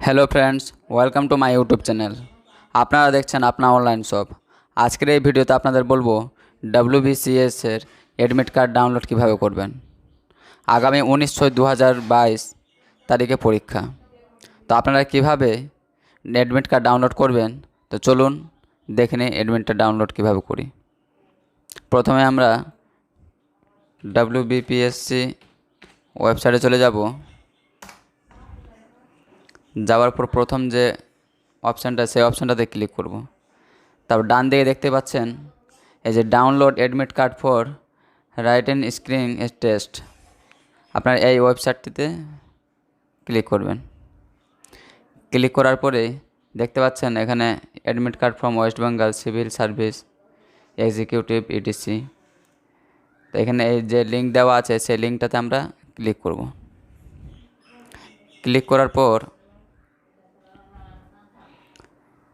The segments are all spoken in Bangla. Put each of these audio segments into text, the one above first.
Hello friends, welcome to my YouTube channel. আপনারা দেখছেন আপনা অনলাইন শপ। আজকের এই ভিডিওতে আপনাদের বলবো WBCS এর অ্যাডমিট কার্ড ডাউনলোড কিভাবে করবেন। আগামী 19/6/2022 তারিখে পরীক্ষা। তো আপনারা কিভাবে অ্যাডমিট কার্ড ডাউনলোড করবেন, তো চলুন দেখে নিই অ্যাডমিটটা ডাউনলোড কিভাবে করি। প্রথমে আমরা WBPSC ওয়েবসাইটে চলে যাব। যাওয়ার পর প্রথম যে অপশানটা, সেই অপশানটাতে ক্লিক করব। তারপর ডান দিকে দেখতে পাচ্ছেন এই যে download admit card for written screen test. আপনার এই ওয়েবসাইটটিতে ক্লিক করবেন। ক্লিক করার পরে দেখতে পাচ্ছেন এখানে admit card from West Bengal civil service executive etc. তো এখানে এই যে লিঙ্ক দেওয়া আছে, সেই লিঙ্কটাতে আমরা ক্লিক করব। ক্লিক করার পর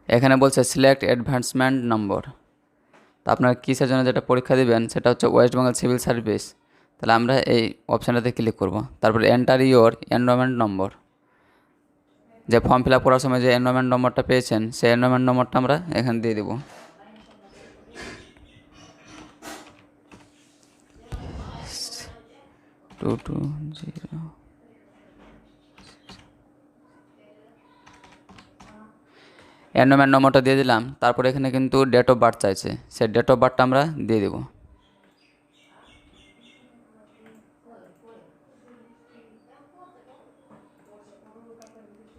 এখানে বলছে সিলেক্ট অ্যাডভান্সমেন্ট নম্বর। তো আপনার কিসের জন্য যেটা পরীক্ষা দিবেন সেটা হচ্ছে ওয়েস্ট বেঙ্গল সিভিল সার্ভিস। তাহলে আমরা এই অপশানটাতে ক্লিক করব। তারপরে এন্টার ইওর এনরোলমেন্ট নম্বর। যে ফর্ম ফিল আপ করার সময় যে এনরোলমেন্ট নম্বরটা পেয়েছেন, সেই এনরোলমেন্ট নম্বরটা আমরা এখানে দিয়ে দেব। এনরোলমেন্ট নম্বরটা দিয়ে দিলাম। তারপর এখানে কিন্তু ডেট অফ বার্থ চাইছে, সেই ডেট অফ বার্থটা আমরা দিয়ে দেব।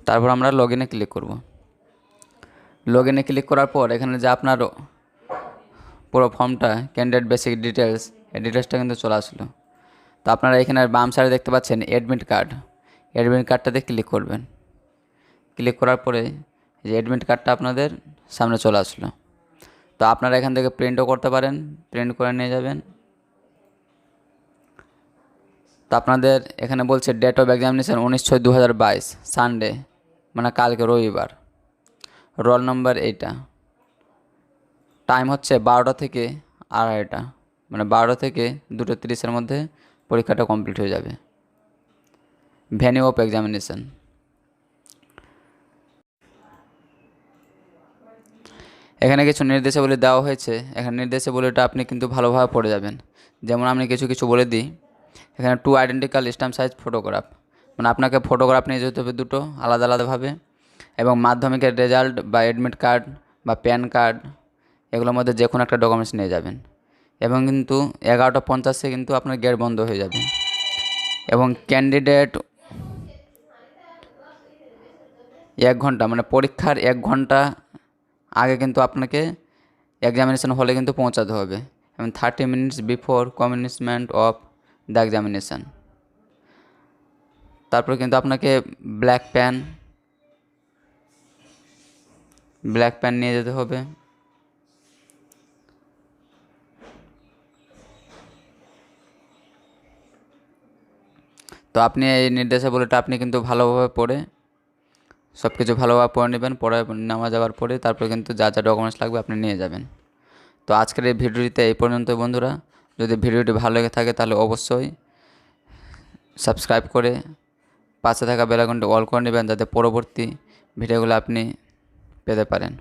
তারপর আমরা লগ ইনে ক্লিক করব। লগ ইনে ক্লিক করার পর এখানে যে আপনার পুরো ফর্মটা ক্যান্ডিডেট বেসিক ডিটেলস, এই ডিটেলসটা কিন্তু চলে আসলো। তো আপনারা এখানে বাম সাইডে দেখতে পাচ্ছেন অ্যাডমিট কার্ড। অ্যাডমিট কার্ডটাতে ক্লিক করবেন। ক্লিক করার পরে যে অ্যাডমিট কার্ডটা আপনাদের সামনে চলে আসলো। তো আপনারা এখান থেকে প্রিন্টও করতে পারেন, প্রিন্ট করে নিয়ে যাবেন। তো আপনাদের এখানে বলছে ডেট অফ এক্সামিনেশন 19/6/2022 সানডে, মানে কালকে রবিবার। রোল নম্বর এইটা। টাইম হচ্ছে 12টা থেকে 2:30, মানে 12টা থেকে 2:30-এর মধ্যে পরীক্ষাটা কমপ্লিট হয়ে যাবে। Venue of examination. এখানে কিছু নির্দেশাবলী দেওয়া হয়েছে। এখানে নির্দেশাবলীটা আপনি কিন্তু ভালোভাবে পড়ে যাবেন। যেমন আমি কিছু বলে দিই। এখানে 2 আইডেন্টিক্যাল স্ট্যাম্প সাইজ ফটোগ্রাফ, মানে আপনাকে ফটোগ্রাফ নিয়ে যেতে হবে 2টো আলাদা আলাদাভাবে। এবং মাধ্যমিকের রেজাল্ট বা অ্যাডমিট কার্ড বা প্যান কার্ড, এগুলোর মধ্যে যে কোনো একটা ডকুমেন্টস নিয়ে যাবেন। এবং কিন্তু 11:50 কিন্তু আপনার গেট বন্ধ হয়ে যাবে। এবং ক্যান্ডিডেট 1 ঘন্টা, মানে পরীক্ষার 1 ঘন্টা আগে কিন্তু আপনাকে এক্সামিনেশন হলে কিন্তু পৌঁছাতে হবে। এবং 30 minutes before commencement of the examination. তারপর কিন্তু আপনাকে ব্ল্যাক প্যান নিয়ে যেতে হবে। তো আপনি এই নির্দেশাবলীটা আপনি কিন্তু ভালোভাবে পড়ে সব কিছু ভালোভাবে পড়ে নেবেন। পড়ে নেওয়া যাওয়ার পরে তারপরে কিন্তু যা যা ডকুমেন্টস লাগবে আপনি নিয়ে যাবেন। তো আজকের এই ভিডিওটিতে এই পর্যন্ত বন্ধুরা। যদি ভিডিওটি ভালো লেগে থাকে তাহলে অবশ্যই সাবস্ক্রাইব করে পাশে থাকা বেল আইকনটি অল করে নেবেন, যাতে পরবর্তী ভিডিওগুলো আপনি পেতে পারেন।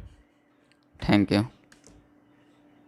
Thank you.